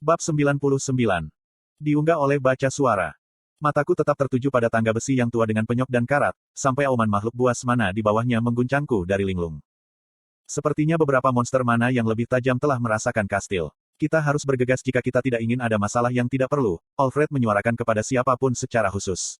Bab 99. Diunggah oleh baca suara. Mataku tetap tertuju pada tangga besi yang tua dengan penyok dan karat, sampai auman makhluk buas mana di bawahnya mengguncangku dari linglung. Sepertinya beberapa monster mana yang lebih tajam telah merasakan kastil. Kita harus bergegas jika kita tidak ingin ada masalah yang tidak perlu, Alfred menyuarakan kepada siapapun secara khusus.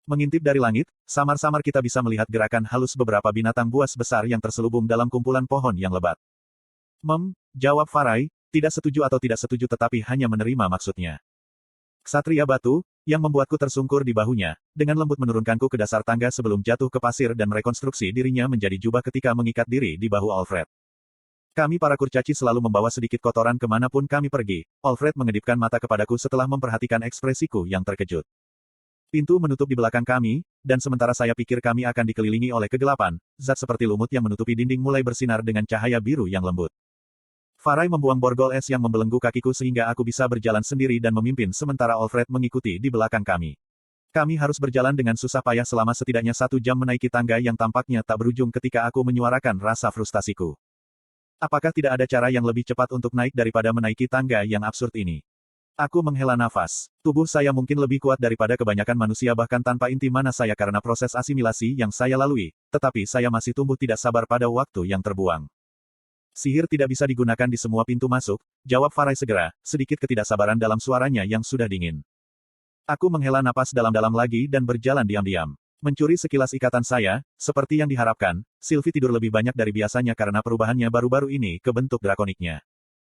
Mengintip dari langit, samar-samar kita bisa melihat gerakan halus beberapa binatang buas besar yang terselubung dalam kumpulan pohon yang lebat. Jawab Farai, tidak setuju atau tidak setuju tetapi hanya menerima maksudnya. Ksatria batu, yang membuatku tersungkur di bahunya, dengan lembut menurunkanku ke dasar tangga sebelum jatuh ke pasir dan merekonstruksi dirinya menjadi jubah ketika mengikat diri di bahu Alfred. Kami para kurcaci selalu membawa sedikit kotoran kemanapun kami pergi. Alfred mengedipkan mata kepadaku setelah memperhatikan ekspresiku yang terkejut. Pintu menutup di belakang kami, dan sementara saya pikir kami akan dikelilingi oleh kegelapan, zat seperti lumut yang menutupi dinding mulai bersinar dengan cahaya biru yang lembut. Farai membuang borgol es yang membelenggu kakiku sehingga aku bisa berjalan sendiri dan memimpin sementara Alfred mengikuti di belakang kami. Kami harus berjalan dengan susah payah selama setidaknya 1 jam menaiki tangga yang tampaknya tak berujung ketika aku menyuarakan rasa frustasiku. Apakah tidak ada cara yang lebih cepat untuk naik daripada menaiki tangga yang absurd ini? Aku menghela nafas. Tubuh saya mungkin lebih kuat daripada kebanyakan manusia bahkan tanpa inti mana saya karena proses asimilasi yang saya lalui, tetapi saya masih tumbuh tidak sabar pada waktu yang terbuang. Sihir tidak bisa digunakan di semua pintu masuk, jawab Farai segera, sedikit ketidaksabaran dalam suaranya yang sudah dingin. Aku menghela napas dalam-dalam lagi dan berjalan diam-diam. Mencuri sekilas ikatan saya, seperti yang diharapkan, Sylvie tidur lebih banyak dari biasanya karena perubahannya baru-baru ini ke bentuk drakoniknya.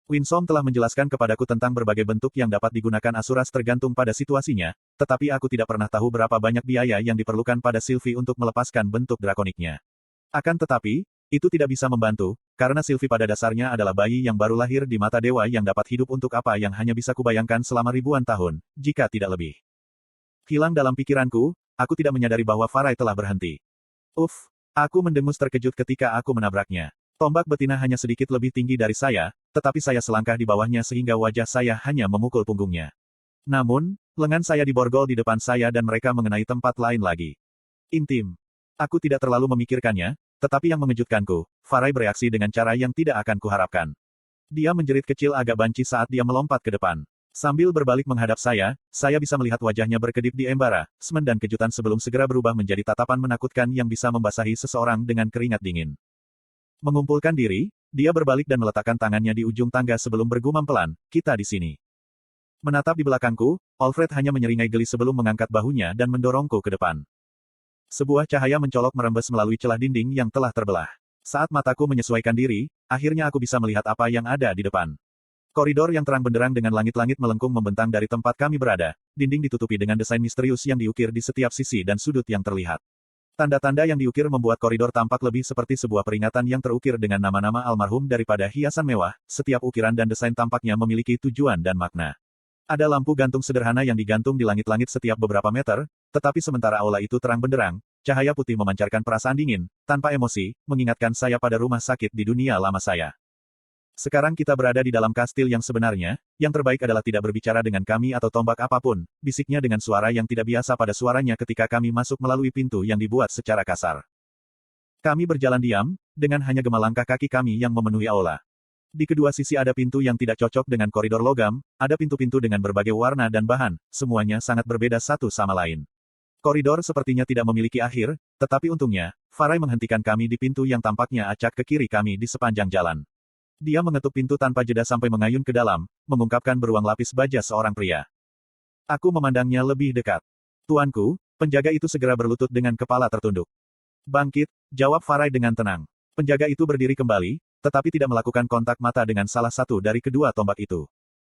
Winsome telah menjelaskan kepadaku tentang berbagai bentuk yang dapat digunakan Asuras tergantung pada situasinya, tetapi aku tidak pernah tahu berapa banyak biaya yang diperlukan pada Sylvie untuk melepaskan bentuk drakoniknya. Akan tetapi, itu tidak bisa membantu, karena Sylvie pada dasarnya adalah bayi yang baru lahir di mata dewa yang dapat hidup untuk apa yang hanya bisa kubayangkan selama ribuan tahun, jika tidak lebih. Hilang dalam pikiranku, aku tidak menyadari bahwa Farai telah berhenti. Aku mendengus terkejut ketika aku menabraknya. Tombak betina hanya sedikit lebih tinggi dari saya, tetapi saya selangkah di bawahnya sehingga wajah saya hanya memukul punggungnya. Namun, lengan saya diborgol di depan saya dan mereka mengenai tempat lain lagi. Intim. Aku tidak terlalu memikirkannya, tetapi yang mengejutkanku, Farai bereaksi dengan cara yang tidak akan kuharapkan. Dia menjerit kecil agak banci saat dia melompat ke depan. Sambil berbalik menghadap saya bisa melihat wajahnya berkedip di embara, semen dan kejutan sebelum segera berubah menjadi tatapan menakutkan yang bisa membasahi seseorang dengan keringat dingin. Mengumpulkan diri, dia berbalik dan meletakkan tangannya di ujung tangga sebelum bergumam pelan, "Kita di sini." Menatap di belakangku, Alfred hanya menyeringai geli sebelum mengangkat bahunya dan mendorongku ke depan. Sebuah cahaya mencolok merembes melalui celah dinding yang telah terbelah. Saat mataku menyesuaikan diri, akhirnya aku bisa melihat apa yang ada di depan. Koridor yang terang benderang dengan langit-langit melengkung membentang dari tempat kami berada, dinding ditutupi dengan desain misterius yang diukir di setiap sisi dan sudut yang terlihat. Tanda-tanda yang diukir membuat koridor tampak lebih seperti sebuah peringatan yang terukir dengan nama-nama almarhum daripada hiasan mewah, setiap ukiran dan desain tampaknya memiliki tujuan dan makna. Ada lampu gantung sederhana yang digantung di langit-langit setiap beberapa meter, tetapi sementara aula itu terang benderang, cahaya putih memancarkan perasaan dingin, tanpa emosi, mengingatkan saya pada rumah sakit di dunia lama saya. Sekarang kita berada di dalam kastil yang sebenarnya, yang terbaik adalah tidak berbicara dengan kami atau tombak apapun, bisiknya dengan suara yang tidak biasa pada suaranya ketika kami masuk melalui pintu yang dibuat secara kasar. Kami berjalan diam, dengan hanya gema langkah kaki kami yang memenuhi aula. Di kedua sisi ada pintu yang tidak cocok dengan koridor logam, ada pintu-pintu dengan berbagai warna dan bahan, semuanya sangat berbeda satu sama lain. Koridor sepertinya tidak memiliki akhir, tetapi untungnya, Farai menghentikan kami di pintu yang tampaknya acak ke kiri kami di sepanjang jalan. Dia mengetuk pintu tanpa jeda sampai mengayun ke dalam, mengungkapkan beruang lapis baja seorang pria. Aku memandangnya lebih dekat. "Tuanku," penjaga itu segera berlutut dengan kepala tertunduk. "Bangkit," jawab Farai dengan tenang. Penjaga itu berdiri kembali, tetapi tidak melakukan kontak mata dengan salah satu dari kedua tombak itu.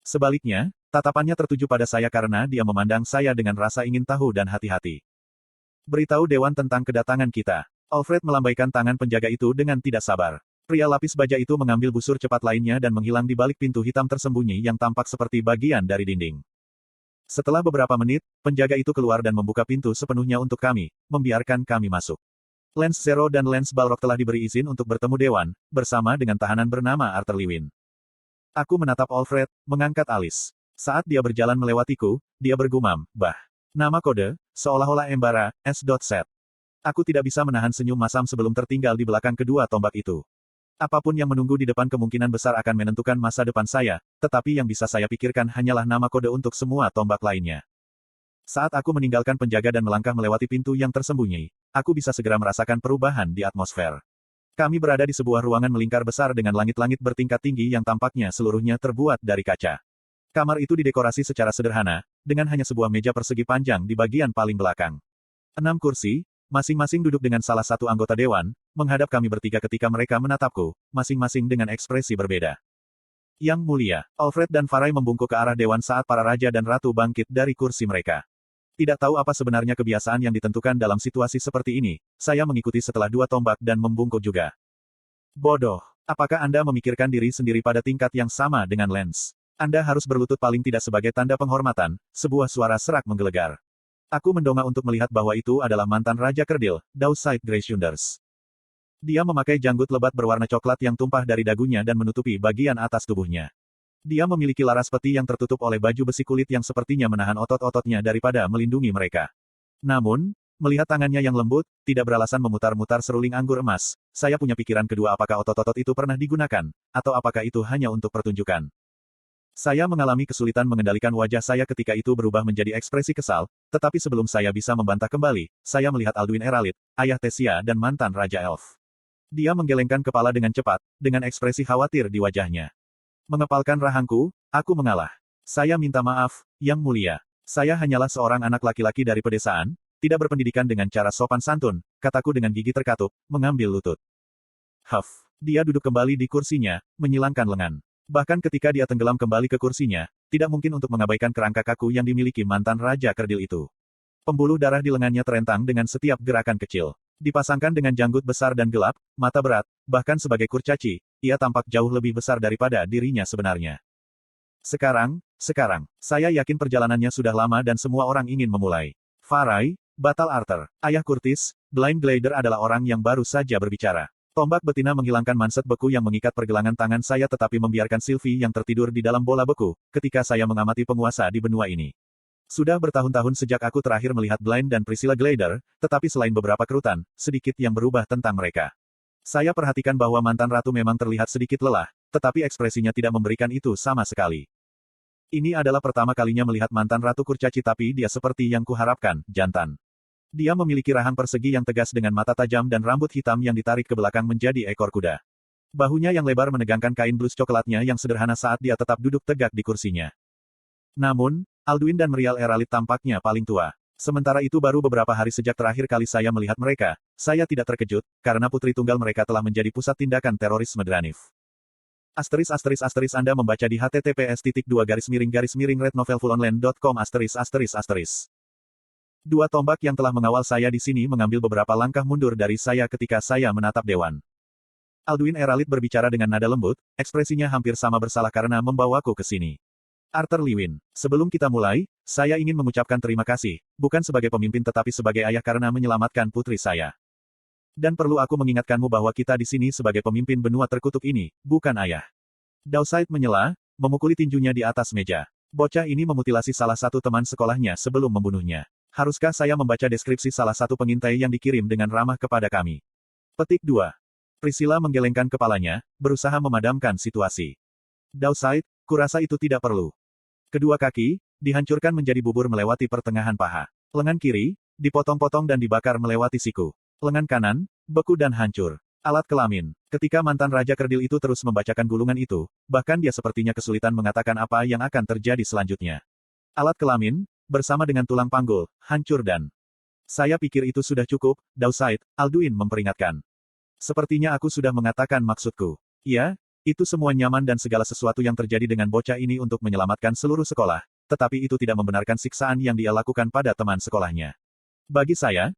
Sebaliknya, tatapannya tertuju pada saya karena dia memandang saya dengan rasa ingin tahu dan hati-hati. "Beritahu Dewan tentang kedatangan kita." Alfred melambaikan tangan penjaga itu dengan tidak sabar. Pria lapis baja itu mengambil busur cepat lainnya dan menghilang di balik pintu hitam tersembunyi yang tampak seperti bagian dari dinding. Setelah beberapa menit, penjaga itu keluar dan membuka pintu sepenuhnya untuk kami, membiarkan kami masuk. Lance Zero dan Lance Balrog telah diberi izin untuk bertemu Dewan, bersama dengan tahanan bernama Arthur Lewin. Aku menatap Alfred, mengangkat alis. Saat dia berjalan melewatiku, dia bergumam, "Bah." Nama kode, seolah-olah embara, S.Z. Aku tidak bisa menahan senyum masam sebelum tertinggal di belakang kedua tombak itu. Apapun yang menunggu di depan kemungkinan besar akan menentukan masa depan saya, tetapi yang bisa saya pikirkan hanyalah nama kode untuk semua tombak lainnya. Saat aku meninggalkan penjaga dan melangkah melewati pintu yang tersembunyi, aku bisa segera merasakan perubahan di atmosfer. Kami berada di sebuah ruangan melingkar besar dengan langit-langit bertingkat tinggi yang tampaknya seluruhnya terbuat dari kaca. Kamar itu didekorasi secara sederhana, dengan hanya sebuah meja persegi panjang di bagian paling belakang. 6 kursi, masing-masing duduk dengan salah satu anggota dewan, menghadap kami bertiga ketika mereka menatapku, masing-masing dengan ekspresi berbeda. Yang mulia, Alfred dan Farai membungkuk ke arah dewan saat para raja dan ratu bangkit dari kursi mereka. Tidak tahu apa sebenarnya kebiasaan yang ditentukan dalam situasi seperti ini, saya mengikuti setelah 2 tombak dan membungkuk juga. Bodoh, apakah Anda memikirkan diri sendiri pada tingkat yang sama dengan Lance? Anda harus berlutut paling tidak sebagai tanda penghormatan, sebuah suara serak menggelegar. Aku mendongak untuk melihat bahwa itu adalah mantan Raja Kerdil, Dowside Greyshunders. Dia memakai janggut lebat berwarna coklat yang tumpah dari dagunya dan menutupi bagian atas tubuhnya. Dia memiliki laras peti yang tertutup oleh baju besi kulit yang sepertinya menahan otot-ototnya daripada melindungi mereka. Namun, melihat tangannya yang lembut, tidak beralasan memutar-mutar seruling anggur emas, saya punya pikiran kedua apakah otot-otot itu pernah digunakan, atau apakah itu hanya untuk pertunjukan. Saya mengalami kesulitan mengendalikan wajah saya ketika itu berubah menjadi ekspresi kesal, tetapi sebelum saya bisa membantah kembali, saya melihat Alduin Eralit, ayah Tessia dan mantan Raja Elf. Dia menggelengkan kepala dengan cepat, dengan ekspresi khawatir di wajahnya. Mengepalkan rahangku, aku mengalah. Saya minta maaf, Yang Mulia. Saya hanyalah seorang anak laki-laki dari pedesaan, tidak berpendidikan dengan cara sopan santun, kataku dengan gigi terkatup, mengambil lutut. Huff. Dia duduk kembali di kursinya, menyilangkan lengan. Bahkan ketika dia tenggelam kembali ke kursinya, tidak mungkin untuk mengabaikan kerangka kaku yang dimiliki mantan Raja Kerdil itu. Pembuluh darah di lengannya terentang dengan setiap gerakan kecil. Dipasangkan dengan janggut besar dan gelap, mata berat, bahkan sebagai kurcaci, ia tampak jauh lebih besar daripada dirinya sebenarnya. Sekarang, saya yakin perjalanannya sudah lama dan semua orang ingin memulai. Farai, Batal Arthur, ayah Curtis, Blind Glider adalah orang yang baru saja berbicara. Tombak betina menghilangkan manset beku yang mengikat pergelangan tangan saya tetapi membiarkan Sylvie yang tertidur di dalam bola beku, ketika saya mengamati penguasa di benua ini. Sudah bertahun-tahun sejak aku terakhir melihat Blind dan Priscilla Glider, tetapi selain beberapa kerutan, sedikit yang berubah tentang mereka. Saya perhatikan bahwa mantan ratu memang terlihat sedikit lelah, tetapi ekspresinya tidak memberikan itu sama sekali. Ini adalah pertama kalinya melihat mantan ratu kurcaci tapi dia seperti yang kuharapkan, jantan. Dia memiliki rahang persegi yang tegas dengan mata tajam dan rambut hitam yang ditarik ke belakang menjadi ekor kuda. Bahunya yang lebar menegangkan kain blus coklatnya yang sederhana saat dia tetap duduk tegak di kursinya. Namun, Alduin dan Merial Eralit tampaknya paling tua. Sementara itu baru beberapa hari sejak terakhir kali saya melihat mereka, saya tidak terkejut, karena putri tunggal mereka telah menjadi pusat tindakan terorisme Dranif. Anda membaca di https://rednovelfullonline.com. Dua tombak yang telah mengawal saya di sini mengambil beberapa langkah mundur dari saya ketika saya menatap dewan. Alduin Eralit berbicara dengan nada lembut, ekspresinya hampir sama bersalah karena membawaku ke sini. Arthur Lewin, sebelum kita mulai, saya ingin mengucapkan terima kasih, bukan sebagai pemimpin tetapi sebagai ayah karena menyelamatkan putri saya. Dan perlu aku mengingatkanmu bahwa kita di sini sebagai pemimpin benua terkutuk ini, bukan ayah. Dowside menyela, memukuli tinjunya di atas meja. Bocah ini memutilasi salah satu teman sekolahnya sebelum membunuhnya. Haruskah saya membaca deskripsi salah satu pengintai yang dikirim dengan ramah kepada kami? Petik 2. Priscilla menggelengkan kepalanya, berusaha memadamkan situasi. Dowside, kurasa itu tidak perlu. Kedua kaki, dihancurkan menjadi bubur melewati pertengahan paha. Lengan kiri, dipotong-potong dan dibakar melewati siku. Lengan kanan, beku dan hancur. Alat kelamin. Ketika mantan Raja Kerdil itu terus membacakan gulungan itu, bahkan dia sepertinya kesulitan mengatakan apa yang akan terjadi selanjutnya. Alat kelamin, bersama dengan tulang panggul, hancur dan... Saya pikir itu sudah cukup, Dowside, Alduin memperingatkan. Sepertinya aku sudah mengatakan maksudku. Iya, itu semua nyaman dan segala sesuatu yang terjadi dengan bocah ini untuk menyelamatkan seluruh sekolah, tetapi itu tidak membenarkan siksaan yang dia lakukan pada teman sekolahnya. Bagi saya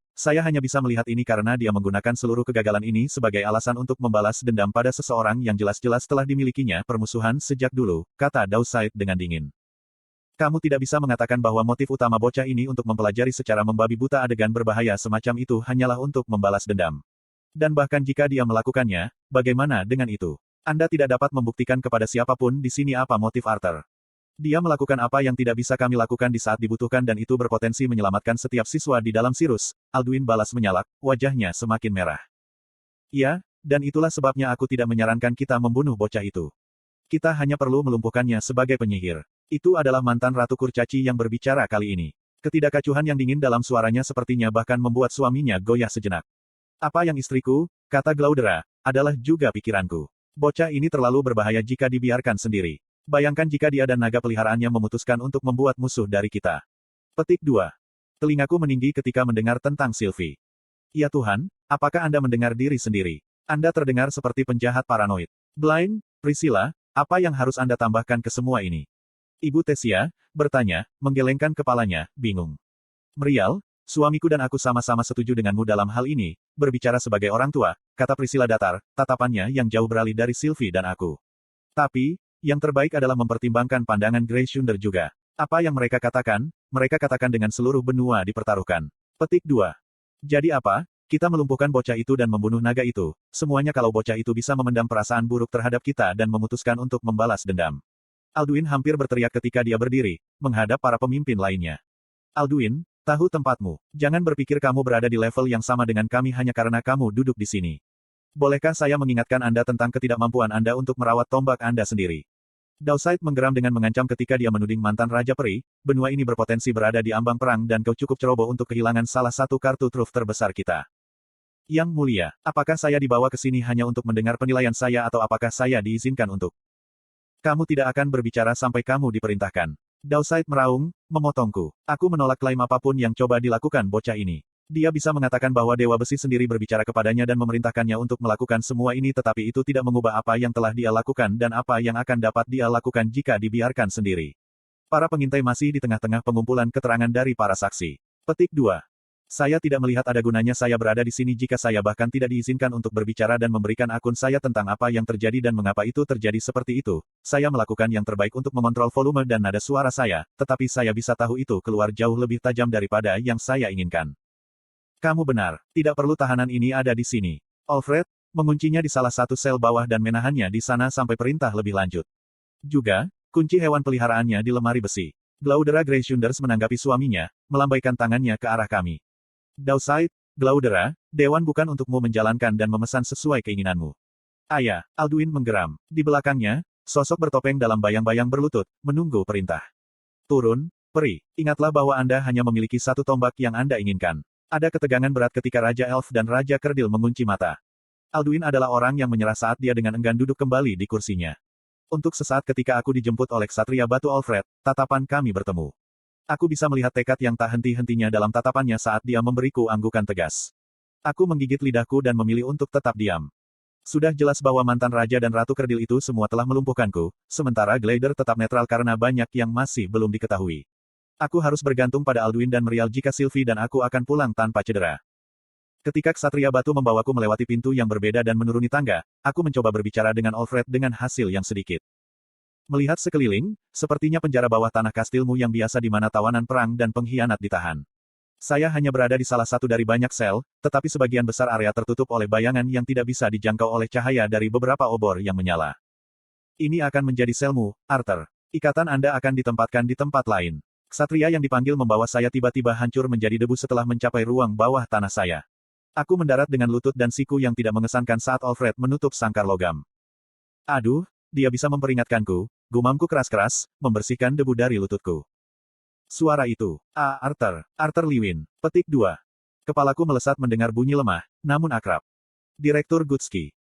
hanya bisa melihat ini karena dia menggunakan seluruh kegagalan ini sebagai alasan untuk membalas dendam pada seseorang yang jelas-jelas telah dimilikinya permusuhan sejak dulu, kata Dowside dengan dingin. Kamu tidak bisa mengatakan bahwa motif utama bocah ini untuk mempelajari secara membabi buta adegan berbahaya semacam itu hanyalah untuk membalas dendam. Dan bahkan jika dia melakukannya, bagaimana dengan itu? Anda tidak dapat membuktikan kepada siapapun di sini apa motif Arthur. Dia melakukan apa yang tidak bisa kami lakukan di saat dibutuhkan dan itu berpotensi menyelamatkan setiap siswa di dalam Sirus. Alduin balas menyalak, wajahnya semakin merah. Iya, Dan itulah sebabnya aku tidak menyarankan kita membunuh bocah itu. Kita hanya perlu melumpuhkannya sebagai penyihir. Itu adalah mantan Ratu Kurcaci yang berbicara kali ini. Ketidakacuhan yang dingin dalam suaranya sepertinya bahkan membuat suaminya goyah sejenak. Apa yang istriku, kata Glaudera, adalah juga pikiranku. Bocah ini terlalu berbahaya jika dibiarkan sendiri. Bayangkan jika dia dan naga peliharaannya memutuskan untuk membuat musuh dari kita. Petik 2. Telingaku meninggi ketika mendengar tentang Sylvie. Ya Tuhan, apakah Anda mendengar diri sendiri? Anda terdengar seperti penjahat paranoid. Blind, Priscilla, apa yang harus Anda tambahkan ke semua ini? Ibu Tesia bertanya, menggelengkan kepalanya, bingung. Merial, suamiku dan aku sama-sama setuju denganmu dalam hal ini, berbicara sebagai orang tua, kata Priscilla datar, tatapannya yang jauh beralih dari Sylvie dan aku. Tapi, yang terbaik adalah mempertimbangkan pandangan Grace Shunder juga. Apa yang mereka katakan dengan seluruh benua dipertaruhkan. Petik 2. Jadi apa? Kita melumpuhkan bocah itu dan membunuh naga itu, semuanya kalau bocah itu bisa memendam perasaan buruk terhadap kita dan memutuskan untuk membalas dendam. Alduin hampir berteriak ketika dia berdiri, menghadap para pemimpin lainnya. Alduin, tahu tempatmu. Jangan berpikir kamu berada di level yang sama dengan kami hanya karena kamu duduk di sini. Bolehkah saya mengingatkan Anda tentang ketidakmampuan Anda untuk merawat tombak Anda sendiri? Dowside menggeram dengan mengancam ketika dia menuding mantan Raja Peri, benua ini berpotensi berada di ambang perang dan kau cukup ceroboh untuk kehilangan salah satu kartu truf terbesar kita. Yang mulia, apakah saya dibawa ke sini hanya untuk mendengar penilaian saya atau apakah saya diizinkan untuk? Kamu tidak akan berbicara sampai kamu diperintahkan. Dowside meraung, memotongku. Aku menolak klaim apapun yang coba dilakukan bocah ini. Dia bisa mengatakan bahwa Dewa Besi sendiri berbicara kepadanya dan memerintahkannya untuk melakukan semua ini tetapi itu tidak mengubah apa yang telah dia lakukan dan apa yang akan dapat dia lakukan jika dibiarkan sendiri. Para pengintai masih di tengah-tengah pengumpulan keterangan dari para saksi. Petik 2. Saya tidak melihat ada gunanya saya berada di sini jika saya bahkan tidak diizinkan untuk berbicara dan memberikan akun saya tentang apa yang terjadi dan mengapa itu terjadi seperti itu. Saya melakukan yang terbaik untuk mengontrol volume dan nada suara saya, tetapi saya bisa tahu itu keluar jauh lebih tajam daripada yang saya inginkan. Kamu benar, tidak perlu tahanan ini ada di sini. Alfred, menguncinya di salah satu sel bawah dan menahannya di sana sampai perintah lebih lanjut. Juga, kunci hewan peliharaannya di lemari besi. Glaudera Greyshunders menanggapi suaminya, melambaikan tangannya ke arah kami. Dowside, Glaudera, dewan bukan untukmu menjalankan dan memesan sesuai keinginanmu. Ayah, Alduin menggeram. Di belakangnya, sosok bertopeng dalam bayang-bayang berlutut, menunggu perintah. Turun, peri. Ingatlah bahwa Anda hanya memiliki satu tombak yang Anda inginkan. Ada ketegangan berat ketika Raja Elf dan Raja Kerdil mengunci mata. Alduin adalah orang yang menyerah saat dia dengan enggan duduk kembali di kursinya. Untuk sesaat ketika aku dijemput oleh Ksatria Batu Alfred, tatapan kami bertemu. Aku bisa melihat tekad yang tak henti-hentinya dalam tatapannya saat dia memberiku anggukan tegas. Aku menggigit lidahku dan memilih untuk tetap diam. Sudah jelas bahwa mantan Raja dan Ratu Kerdil itu semua telah melumpuhkanku, sementara Glider tetap netral karena banyak yang masih belum diketahui. Aku harus bergantung pada Alduin dan Merial jika Sylvie dan aku akan pulang tanpa cedera. Ketika Ksatria Batu membawaku melewati pintu yang berbeda dan menuruni tangga, aku mencoba berbicara dengan Alfred dengan hasil yang sedikit. Melihat sekeliling, sepertinya penjara bawah tanah kastilmu yang biasa di mana tawanan perang dan pengkhianat ditahan. Saya hanya berada di salah satu dari banyak sel, tetapi sebagian besar area tertutup oleh bayangan yang tidak bisa dijangkau oleh cahaya dari beberapa obor yang menyala. Ini akan menjadi selmu, Arthur. Ikatan Anda akan ditempatkan di tempat lain. Ksatria yang dipanggil membawa saya tiba-tiba hancur menjadi debu setelah mencapai ruang bawah tanah saya. Aku mendarat dengan lutut dan siku yang tidak mengesankan saat Alfred menutup sangkar logam. Aduh, dia bisa memperingatkanku, gumamku keras-keras, membersihkan debu dari lututku. Suara itu. Arthur Lewin. Petik 2. Kepalaku melesat mendengar bunyi lemah, namun akrab. Direktur Gutski.